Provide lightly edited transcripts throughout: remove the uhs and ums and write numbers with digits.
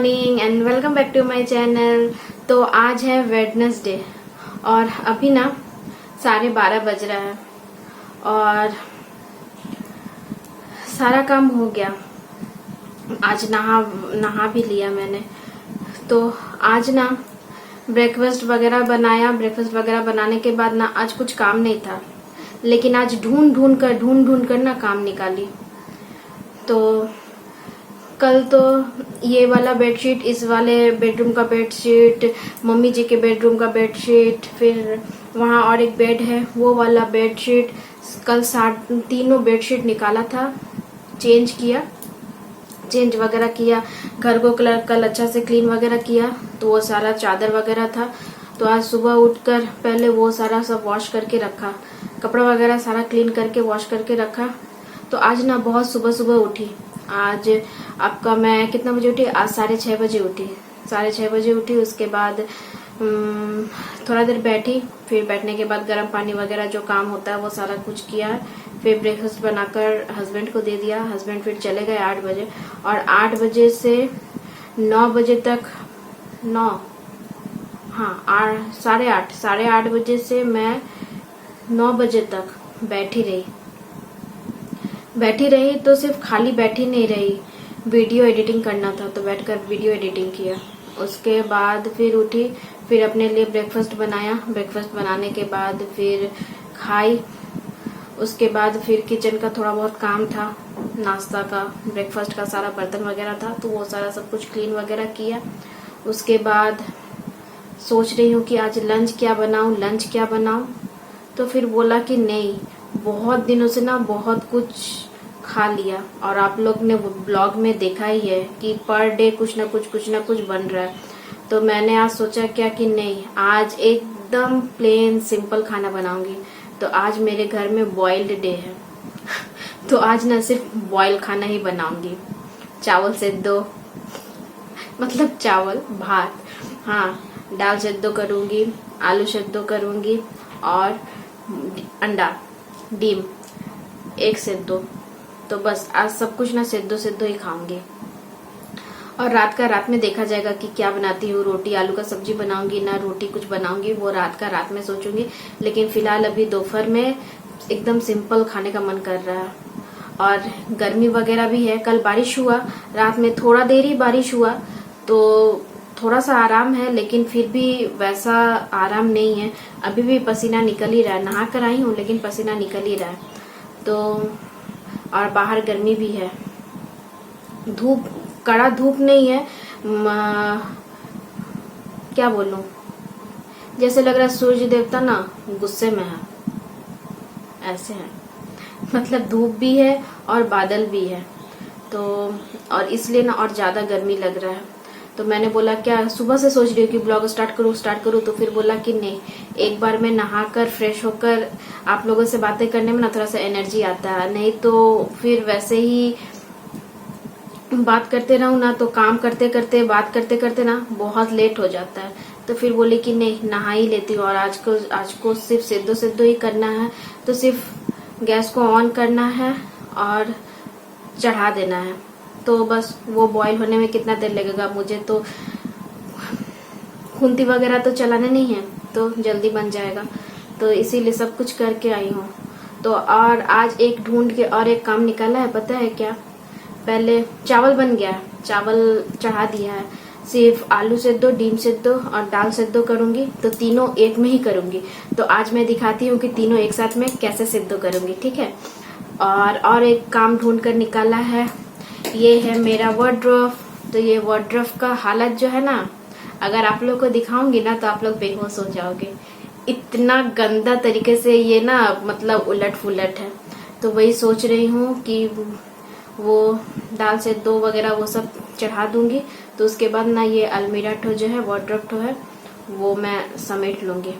Morning and welcome back to my channel. तो आज है वेडनेसडे और अभी ना 12:30 बज रहा है और सारा काम हो गया। आज नहा भी लिया मैंने। तो आज ना ब्रेकफास्ट वगैरह बनाया। ब्रेकफास्ट वगैरह बनाने के बाद ना आज कुछ काम नहीं था, लेकिन आज ढूंढ ढूंढ कर ना काम निकाली। तो कल तो ये वाला बेडशीट, इस वाले बेडरूम का बेडशीट, मम्मी जी के बेडरूम का बेडशीट, फिर वहाँ और एक बेड है वो वाला बेडशीट, कल तीनों बेडशीट निकाला था, चेंज वगैरह किया। घर को कल अच्छा से क्लीन वगैरह किया। तो वो सारा चादर वगैरह था। तो आज सुबह उठकर पहले वो सारा सब वॉश करके रखा, कपड़ा वगैरह सारा क्लीन करके वॉश करके रखा। तो आज ना बहुत सुबह उठी। आज आपका मैं कितना बजे उठी? आज 6:30 बजे उठी। 6:30 बजे उठी। उसके बाद थोड़ा देर बैठी, फिर बैठने के बाद गर्म पानी वगैरह जो काम होता है वो सारा कुछ किया। फिर ब्रेकफास्ट बनाकर हस्बैंड को दे दिया। हस्बैंड फिर चले गए 8 बजे और 8 बजे से 9 बजे तक, 8:30 बजे से मैं 9 बजे तक बैठी रही। तो सिर्फ खाली बैठी नहीं रही, वीडियो एडिटिंग करना था तो बैठकर वीडियो एडिटिंग किया। उसके बाद फिर उठी, फिर अपने लिए ब्रेकफास्ट बनाया। ब्रेकफास्ट बनाने के बाद फिर खाई। उसके बाद फिर किचन का थोड़ा बहुत काम था, नाश्ता का, ब्रेकफास्ट का सारा बर्तन वगैरह था तो वो सारा सब कुछ क्लीन वगैरह किया। उसके बाद सोच रही हूँ कि आज लंच क्या बनाऊं। तो फिर बोला कि नहीं, बहुत दिनों से ना बहुत कुछ खा लिया और आप लोग ने ब्लॉग में देखा ही है कि पर डे कुछ ना कुछ बन रहा है। तो मैंने आज सोचा क्या कि नहीं, आज एकदम प्लेन सिंपल खाना बनाऊंगी। तो आज मेरे घर में बॉइल्ड डे है तो आज ना सिर्फ बॉइल खाना ही बनाऊंगी। चावल सेद्धो, मतलब चावल भात, दाल सेद्धो करूंगी, आलू सेद्धो करूंगी और अंडा डीम एक सेद्धो। तो बस आज सब कुछ ना सेद्धो ही खाऊंगी। और रात में देखा जाएगा कि क्या बनाती हूँ। रोटी आलू का सब्जी बनाऊंगी ना रोटी कुछ बनाऊंगी, वो रात में सोचूंगी। लेकिन फिलहाल अभी दोपहर में एकदम सिंपल खाने का मन कर रहा है। और गर्मी वगैरह भी है। कल बारिश हुआ, रात में थोड़ा देर ही बारिश हुआ तो थोड़ा सा आराम है, लेकिन फिर भी वैसा आराम नहीं है। अभी भी पसीना निकल ही रहा है। नहा कर आई हूँ लेकिन पसीना निकल ही रहा है। तो और बाहर गर्मी भी है, कड़ा धूप नहीं है, क्या बोलूं, जैसे लग रहा है सूर्य देवता ना गुस्से में है, ऐसे है। मतलब धूप भी है और बादल भी है। तो और इसलिए ना और ज्यादा गर्मी लग रहा है। तो मैंने बोला क्या, सुबह से सोच रही हूँ कि ब्लॉग स्टार्ट करूँ। तो फिर बोला कि नहीं, एक बार मैं नहाकर फ्रेश होकर आप लोगों से बातें करने में ना थोड़ा सा एनर्जी आता है। नहीं तो फिर वैसे ही बात करते रहूँ ना तो काम करते बात करते ना बहुत लेट हो जाता है। तो फिर बोली कि नहीं, नहा ही लेती हूँ। और आज को सिर्फ सेद्धो ही करना है। तो सिर्फ गैस को ऑन करना है और चढ़ा देना है। तो बस वो बॉईल होने में कितना देर लगेगा, मुझे तो खूंती वगैरह तो चलाने नहीं है तो जल्दी बन जाएगा। तो इसीलिए सब कुछ करके आई हूँ। तो और आज एक ढूंढ के और एक काम निकाला है, पता है क्या? पहले चावल बन गया, चावल चढ़ा दिया है। सिर्फ आलू सेद्धो, डीम सेद्धो और दाल सेद्धो करूंगी। तो तीनों एक में ही करूंगी। तो आज मैं दिखाती हूँ कि तीनों एक साथ में कैसे सेद्धो करूंगी, ठीक है? और एक काम ढूंढ कर निकाला है, ये है मेरा वार्डरोब। तो ये वार्डरोब का हालत जो है ना, अगर आप लोग को दिखाऊंगी ना तो आप लोग बेहोश हो जाओगे। इतना गंदा तरीके से ये ना मतलब उलट फुलट है। तो वही सोच रही हूँ कि वो दाल सेद्धो वगैरह वो सब चढ़ा दूंगी। तो उसके बाद ना ये अलमीरा ठो जो है, वार्डरोब ठो है, वो मैं समेट लूंगी।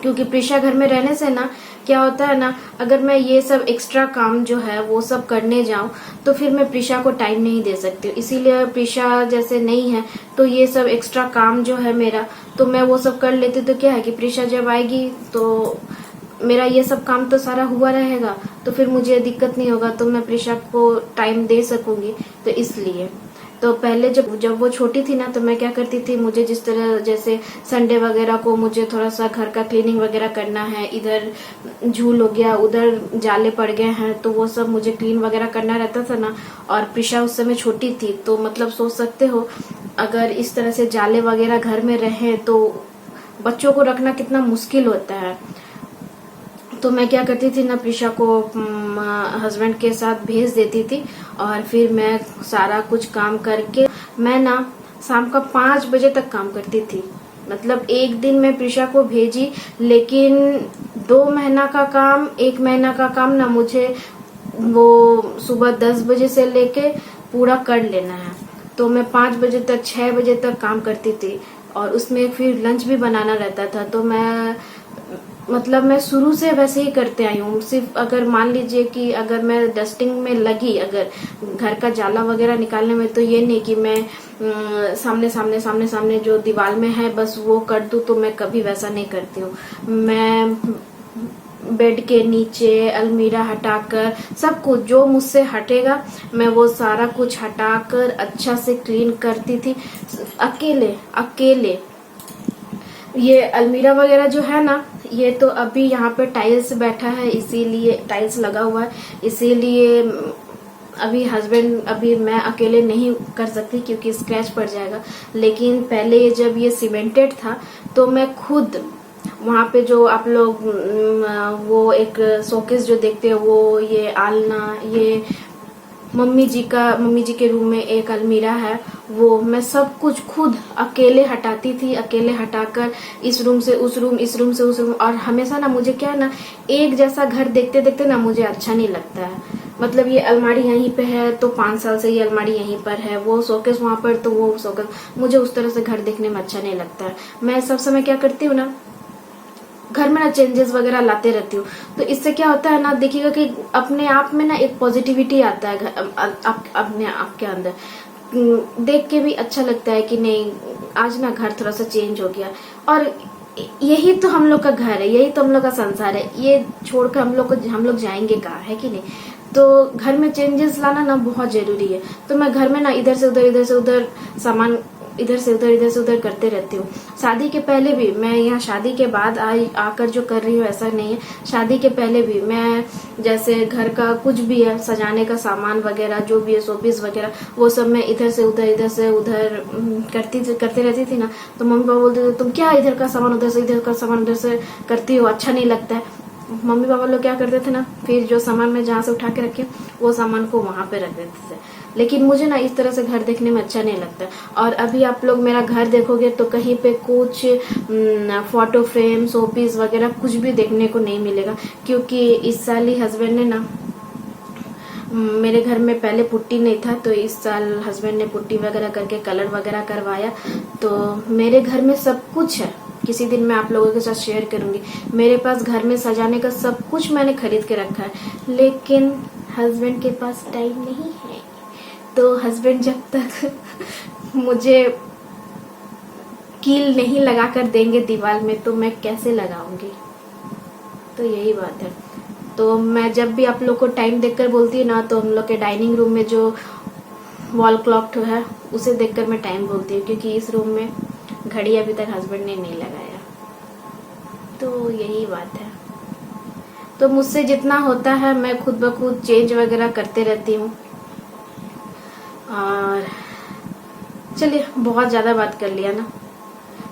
क्योंकि प्रीशा घर में रहने से ना क्या होता है ना, अगर मैं ये सब एक्स्ट्रा काम जो है वो सब करने जाऊं तो फिर मैं प्रीशा को टाइम नहीं दे सकती हूँ। इसीलिए प्रीशा जैसे नहीं है तो ये सब एक्स्ट्रा काम जो है मेरा, तो मैं वो सब कर लेती। तो क्या है कि प्रीशा जब आएगी तो मेरा ये सब काम तो सारा हुआ रहेगा, तो फिर मुझे दिक्कत नहीं होगा, तो मैं प्रीशा को टाइम दे सकूंगी। तो इसलिए तो पहले जब वो छोटी थी ना, तो मैं क्या करती थी, मुझे जिस तरह जैसे संडे वगैरह को मुझे थोड़ा सा घर का क्लीनिंग वगैरह करना है, इधर झूल हो गया, उधर जाले पड़ गए हैं, तो वो सब मुझे क्लीन वगैरह करना रहता था ना। और प्रिशा उस समय छोटी थी, तो मतलब सोच सकते हो अगर इस तरह से जाले वगैरह घर में रहे तो बच्चों को रखना कितना मुश्किल होता है। तो मैं क्या करती थी ना, प्रिशा को हस्बैंड के साथ भेज देती थी और फिर मैं सारा कुछ काम करके मैं ना शाम का 5 बजे तक काम करती थी। मतलब एक दिन मैं प्रिशा को भेजी, लेकिन 2 महीना का काम, 1 महीना का काम ना मुझे वो सुबह 10 बजे से लेके पूरा कर लेना है। तो मैं 5 बजे तक 6 बजे तक काम करती थी और उसमें फिर लंच भी बनाना रहता था। तो मैं शुरू से वैसे ही करते आई हूँ। सिर्फ अगर मान लीजिए कि अगर मैं डस्टिंग में लगी, अगर घर का जाला वगैरह निकालने में, तो ये नहीं कि मैं सामने जो दीवार में है बस वो कर दूं, तो मैं कभी वैसा नहीं करती हूँ। मैं बेड के नीचे अलमीरा हटाकर सब कुछ जो मुझसे हटेगा मैं वो सारा कुछ हटाकर अच्छा से क्लीन करती थी अकेले। ये अलमीरा वगैरह जो है ना, ये तो अभी यहाँ पे टाइल्स बैठा है, इसीलिए टाइल्स लगा हुआ है, इसीलिए अभी मैं अकेले नहीं कर सकती क्योंकि स्क्रैच पड़ जाएगा। लेकिन पहले जब ये सीमेंटेड था तो मैं खुद वहाँ पे जो आप लोग वो एक शोकेस जो देखते हो, वो ये आलना, ये मम्मी जी के रूम में एक अलमीरा है, वो मैं सब कुछ खुद अकेले हटाती थी। अकेले हटाकर इस रूम से उस रूम, इस रूम से उस रूम। और हमेशा ना मुझे क्या है ना, एक जैसा घर देखते देखते ना मुझे अच्छा नहीं लगता है। मतलब ये अलमारी यहीं पे है तो 5 साल से ये अलमारी यहीं पर है, वो शोकेस वहां पर तो वो शोकेस, मुझे उस तरह से घर देखने में अच्छा नहीं लगता है। मैं सब समय क्या करती हूँ ना, घर में ना चेंजेस वगैरह लाते रहती हूँ। तो इससे क्या होता है ना, देखिएगा कि अपने आप में ना एक पॉजिटिविटी आता है अपने आप के अंदर। देख के भी अच्छा लगता है कि नहीं, आज ना घर थोड़ा सा चेंज हो गया। और यही तो हम लोग का घर है, यही तो हम लोग का संसार है, ये छोड़कर हम लोग जाएंगे कहाँ, है कि नहीं। तो घर में चेंजेस लाना ना बहुत जरूरी है। तो मैं घर में ना इधर से उधर सामान इधर से उधर करते रहती हूँ। शादी के पहले भी मैं यहाँ, शादी के बाद आकर जो कर रही हूँ ऐसा नहीं है। शादी के पहले भी मैं जैसे घर का कुछ भी है, सजाने का सामान वगैरह जो भी है, शोपीस वगैरह, वो सब मैं इधर से उधर करते रहती थी ना। तो मम्मी पापा बोलते थे तुम क्या इधर का सामान उधर से करती हो, अच्छा नहीं लगता है। मम्मी पापा लोग क्या करते थे ना, फिर जो सामान मैं जहाँ से उठा के रखी वो सामान को वहां पे रख देते थे। लेकिन मुझे ना इस तरह से घर देखने में अच्छा नहीं लगता। और अभी आप लोग मेरा घर देखोगे तो कहीं पे कुछ फोटो फ्रेम, शोपीस वगैरह कुछ भी देखने को नहीं मिलेगा, क्योंकि इस साल ही हस्बैंड ने ना, मेरे घर में पहले पुट्टी नहीं था, तो इस साल हस्बैंड ने पुट्टी वगैरह करके कलर वगैरह करवाया। तो मेरे घर में सब कुछ है, किसी दिन मैं आप लोगों के साथ शेयर करूंगी। मेरे पास घर में सजाने का सब कुछ मैंने खरीद के रखा है, लेकिन हस्बैंड के पास टाइम नहीं है। तो हस्बैंड जब तक मुझे कील नहीं लगा कर देंगे दीवार में तो मैं कैसे लगाऊंगी। तो यही बात है। तो मैं जब भी आप लोग को टाइम देखकर बोलती हूँ ना, तो हम लोग के डाइनिंग रूम में जो वॉल क्लॉक है उसे देखकर मैं टाइम बोलती हूँ, क्योंकि इस रूम में घड़ी अभी तक हस्बैंड ने नहीं लगाया। तो यही बात है। तो मुझसे जितना होता है मैं खुद ब खुद चेंज वगैरह करते रहती हूँ। और चलिए, बहुत ज्यादा बात कर लिया ना,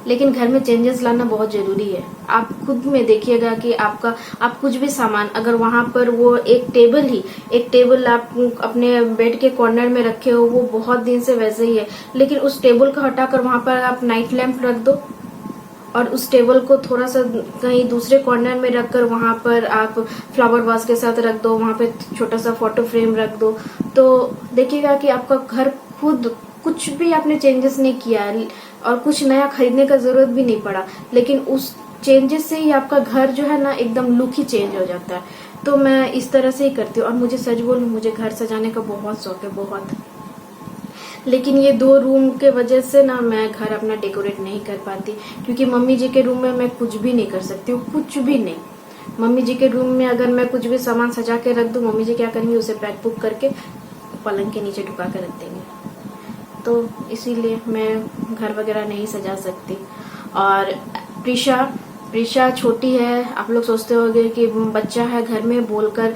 लेकिन घर में चेंजेस लाना बहुत जरूरी है। आप खुद में देखिएगा कि आप कुछ भी सामान, अगर वहां पर वो एक टेबल आप अपने बेड के कॉर्नर में रखे हो, वो बहुत दिन से वैसे ही है, लेकिन उस टेबल को हटाकर वहां पर आप नाइट लैंप रख दो और उस टेबल को थोड़ा सा कहीं दूसरे कॉर्नर में रखकर वहां पर आप फ्लावर वास के साथ रख दो, वहां पे छोटा सा फोटो फ्रेम रख दो, तो देखिएगा कि आपका घर खुद, कुछ भी आपने चेंजेस नहीं किया और कुछ नया खरीदने का जरूरत भी नहीं पड़ा, लेकिन उस चेंजेस से ही आपका घर जो है ना एकदम लुक ही चेंज हो जाता है। तो मैं इस तरह से ही करती हूँ। और मुझे सच बोलूं, मुझे घर सजाने का बहुत शौक है, बहुत। लेकिन ये 2 रूम के वजह से ना मैं घर अपना डेकोरेट नहीं कर पाती, क्योंकि मम्मी जी के रूम में मैं कुछ भी नहीं कर सकती हूँ, कुछ भी नहीं। मम्मी जी के रूम में अगर मैं कुछ भी सामान सजा के रख दूं, मम्मी जी क्या करेंगे, उसे पैक पुक करके पलंग के नीचे ढुका के रख देंगे। तो इसीलिए मैं घर वगैरह नहीं सजा सकती। और प्रीशा छोटी है, आप लोग सोचते होंगे कि बच्चा है घर में बोलकर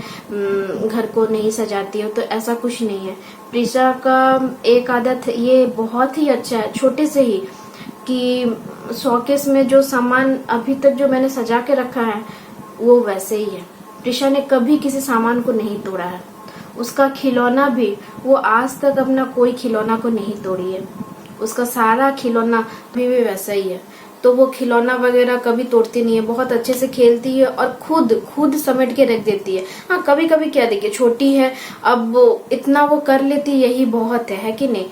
घर को नहीं सजाती हो, तो ऐसा कुछ नहीं है। प्रीशा का एक आदत ये बहुत ही अच्छा है छोटे से ही, कि शोकेस में जो सामान अभी तक जो मैंने सजा के रखा है वो वैसे ही है। प्रीशा ने कभी किसी सामान को नहीं तोड़ा है। उसका खिलौना भी, वो आज तक अपना कोई खिलौना को नहीं तोड़ी है। उसका सारा खिलौना भी वैसा ही है, तो वो खिलौना वगैरह कभी तोड़ती नहीं है, बहुत अच्छे से खेलती है और खुद समेट के रख देती है। हाँ, कभी कभी क्या, देखिए छोटी है, अब इतना वो कर लेती, यही बहुत है कि नहीं।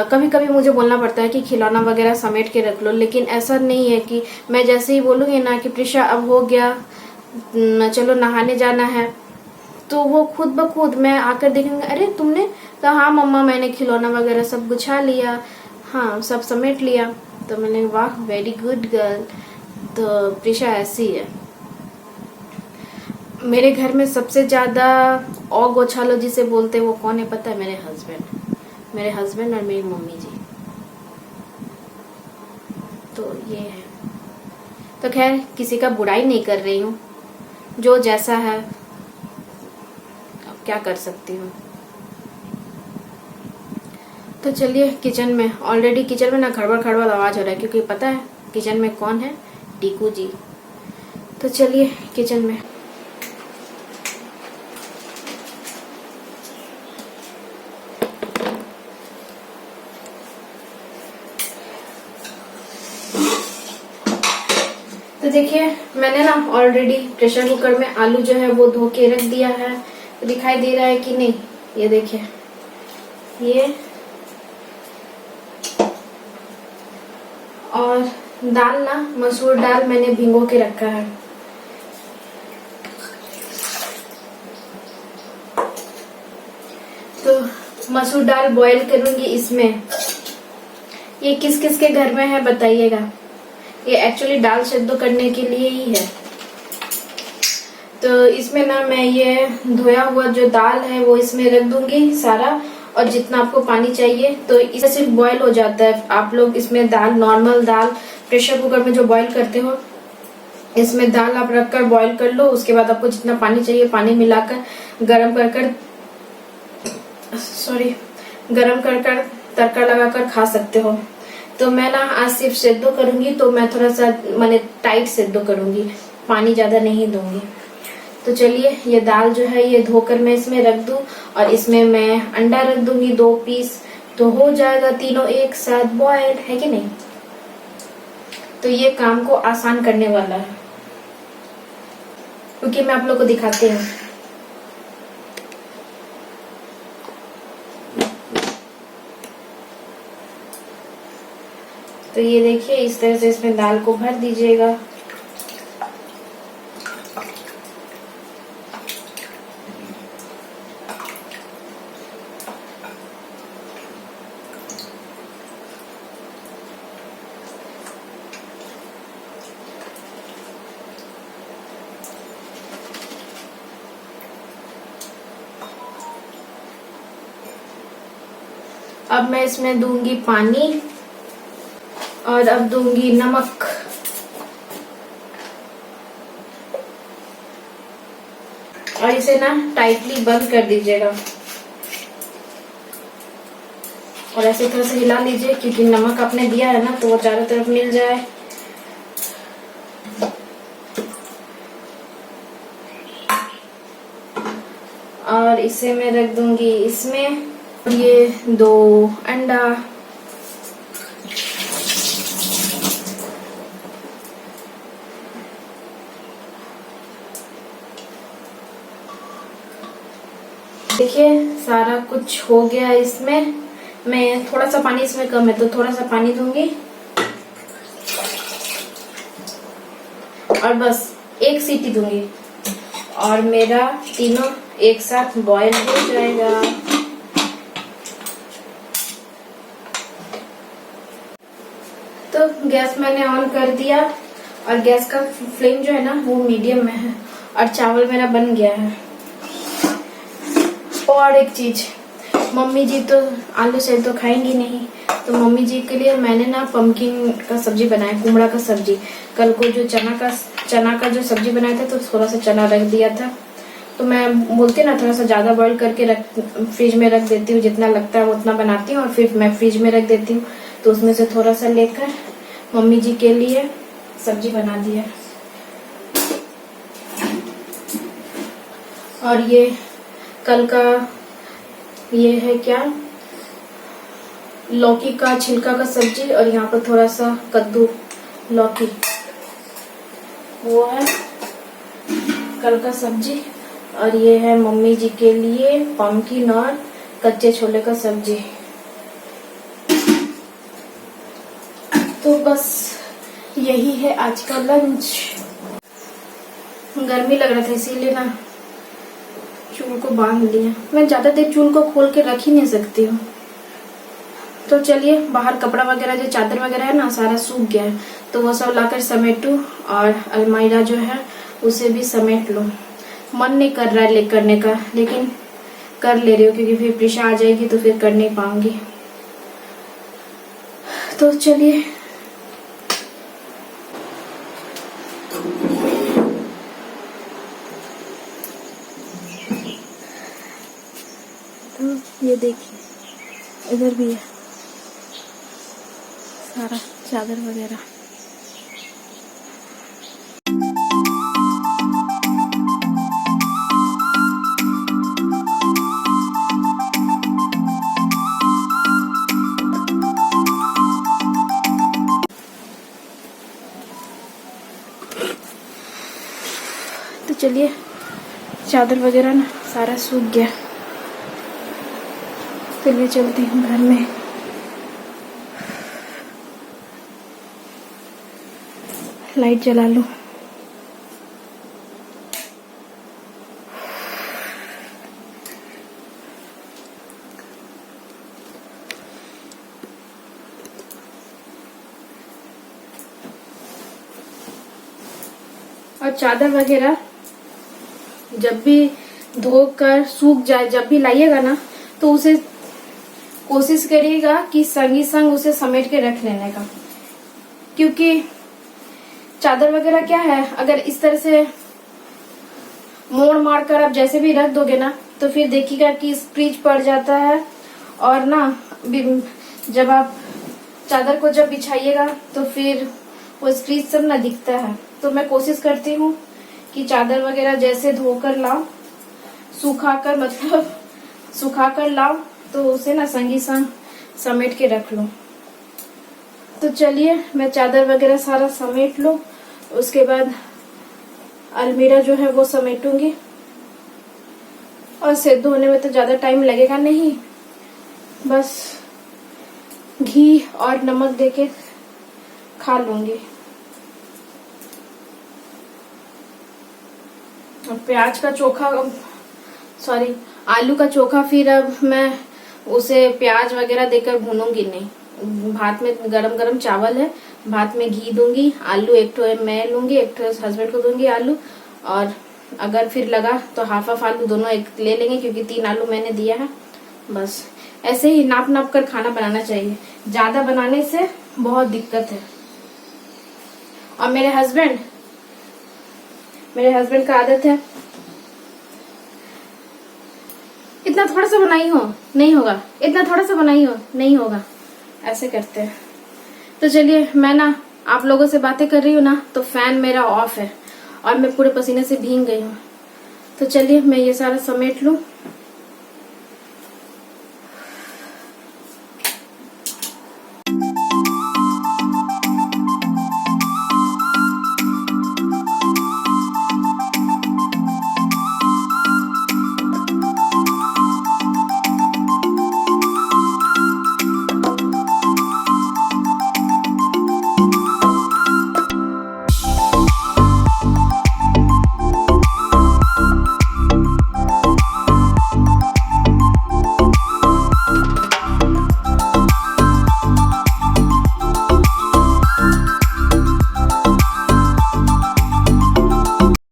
कभी कभी मुझे बोलना पड़ता है कि खिलौना वगैरह समेट के रख लो, लेकिन ऐसा नहीं है कि मैं जैसे ही बोलूंगी ना कि प्रीशा अब हो गया, चलो नहाने जाना है, तो वो खुद ब खुद मैं आकर देखेंगे, अरे तुमने कहा हाँ मम्मा मैंने खिलौना वगैरह सब गुछा लिया, हाँ सब समेट लिया। तो मैंने वाह वेरी गुड गर्ल। तो प्रीशा ऐसी है। मेरे घर में सबसे ज्यादा औ गोछालो जिसे बोलते वो कौन है पता है? मेरे हस्बैंड और मेरी मम्मी जी। तो ये है। तो खैर किसी का बुराई नहीं कर रही हूँ, जो जैसा है क्या कर सकती हूँ। तो चलिए किचन में, ऑलरेडी किचन में ना खड़बड़ आवाज हो रहा है, क्योंकि पता है किचन में कौन है? टीकू जी। तो चलिए किचन में। तो देखिए मैंने ना ऑलरेडी प्रेशर कुकर में आलू जो है वो धो के रख दिया है। तो दिखाई दे रहा है कि नहीं? ये देखिए, ये और दाल ना, मसूर दाल मैंने भिगो के रखा है। तो मसूर दाल बॉईल करूंगी इसमें। ये किस किस के घर में है बताइएगा। ये एक्चुअली दाल सिद्ध करने के लिए ही है। तो इसमें ना मैं ये धोया हुआ जो दाल है वो इसमें रख दूंगी सारा, और जितना आपको पानी चाहिए। तो इससे सिर्फ बॉईल हो जाता है। आप लोग इसमें दाल, नॉर्मल दाल प्रेशर कुकर में जो बॉईल करते हो, इसमें दाल आप रखकर बॉईल कर लो। उसके बाद आपको जितना पानी चाहिए पानी मिलाकर गरम कर तड़का लगाकर खा सकते हो। तो मैं ना आज सिर्फ सेद्धो करूंगी, तो मैं थोड़ा सा मैंने टाइट सेद्धो करूंगी, पानी ज्यादा नहीं दूंगी। तो चलिए ये दाल जो है ये धोकर मैं इसमें रख दूं, और इसमें मैं अंडा रख दूंगी 2 पीस, तो हो जाएगा तीनों एक साथ बॉइल्ड, है कि नहीं। तो ये काम को आसान करने वाला है, क्योंकि मैं आप लोग को दिखाती हूँ। तो ये देखिए इस तरह से इसमें दाल को भर दीजिएगा। अब मैं इसमें दूंगी पानी, और अब दूंगी नमक। और इसे ना टाइटली बंद कर दीजिएगा, और ऐसे तरह से हिला लीजिए, क्योंकि नमक आपने दिया है ना, तो वो चारों तरफ मिल जाए। और इसे मैं रख दूंगी इसमें, ये 2 अंडा। देखिए सारा कुछ हो गया इसमें। मैं थोड़ा सा पानी इसमें कम है, तो थोड़ा सा पानी दूंगी, और बस 1 सीटी दूंगी, और मेरा तीनों एक साथ बॉयल हो जाएगा। तो गैस मैंने ऑन कर दिया, और गैस का फ्लेम जो है ना वो मीडियम में है, और चावल मेरा बन गया है। और एक चीज, मम्मी जी तो आलू से तो खाएंगी नहीं, तो मम्मी जी के लिए मैंने ना पम्पकिन का सब्जी बनाया, कुमड़ा का सब्जी। कल को जो चना का जो सब्जी बनाया था तो थोड़ा सा चना रख दिया था, तो मैं बोलती ना थोड़ा सा ज्यादा बॉईल करके फ्रिज में रख देती हूँ, जितना लगता है उतना बनाती हूँ और फिर मैं फ्रिज में रख देती हूँ। तो उसमें से थोड़ा सा लेकर मम्मी जी के लिए सब्जी बना दिया। और ये कल का ये है क्या, लौकी का छिलका का सब्जी, और यहाँ पर थोड़ा सा कद्दू लौकी, वो है कल का सब्जी। और ये है मम्मी जी के लिए पम्पकिन और कच्चे छोले का सब्जी। तो बस यही है आज का लंच। गर्मी लग रहा था इसीलिए ना चूल को बांध लिया। मैं ज्यादा देर चूल को खोल के रख ही नहीं सकती हूँ। तो चलिए, बाहर कपड़ा वगैरह जो चादर वगैरह है ना सारा सूख गया है, तो वो सब लाकर समेटू और अलमारी जो है उसे भी समेट लो। मन नहीं कर रहा है करने का, लेकिन कर ले रही हूँ क्योंकि फिर प्रिशा आ जाएगी तो फिर कर नहीं पाऊंगी। तो चलिए, तो ये देखिए इधर भी है सारा चादर वगैरह। तो चलिए, चादर वगैरह ना सारा सूख गया, चलिए चलती हूँ घर में। लाइट जला लूं। और चादर वगैरह जब भी धोकर सूख जाए, जब भी लाइएगा ना, तो उसे कोशिश करिएगा कि संगी संग उसे समेट के रख लेने का। क्योंकि चादर वगैरह क्या है, अगर इस तरह से मोड़ मार कर आप जैसे भी रख दोगे ना, तो फिर देखिएगा कि स्क्रीच पड़ जाता है। और ना जब आप चादर को जब बिछाइएगा तो फिर वो स्क्रीच सब ना दिखता है। तो मैं कोशिश करती हूँ कि चादर वगैरह जैसे धोकर लाओ, सुखाकर लाओ, तो उसे ना संगी संग समेट के रख लो। तो चलिए, मैं चादर वगैरह सारा समेट लो, उसके बाद अलमीरा जो है वो समेटूंगी। और सिर धोने में तो ज्यादा टाइम लगेगा नहीं, बस घी और नमक देके खा लूंगी। प्याज का चोखा, सॉरी आलू का चोखा, फिर अब मैं उसे प्याज वगैरह देकर भूनूंगी नहीं। भात में गरम गरम चावल है, भात में घी दूंगी, आलू एक ठो मैं लूंगी, एक ठो हस्बैंड को दूंगी आलू, और अगर फिर लगा तो हाफ हाफ आलू दोनों एक ले लेंगे, क्योंकि 3 आलू मैंने दिया है। बस ऐसे ही नाप नाप कर खाना बनाना चाहिए, ज्यादा बनाने से बहुत दिक्कत है। और मेरे हस्बैंड का आदत है, इतना थोड़ा सा बनाई हो नहीं होगा, इतना थोड़ा सा बनाई हो नहीं होगा, ऐसे करते हैं। तो चलिए, मैं ना आप लोगों से बातें कर रही हूँ ना, तो फैन मेरा ऑफ है और मैं पूरे पसीने से भीग गई हूँ। तो चलिए, मैं ये सारा समेट लूं।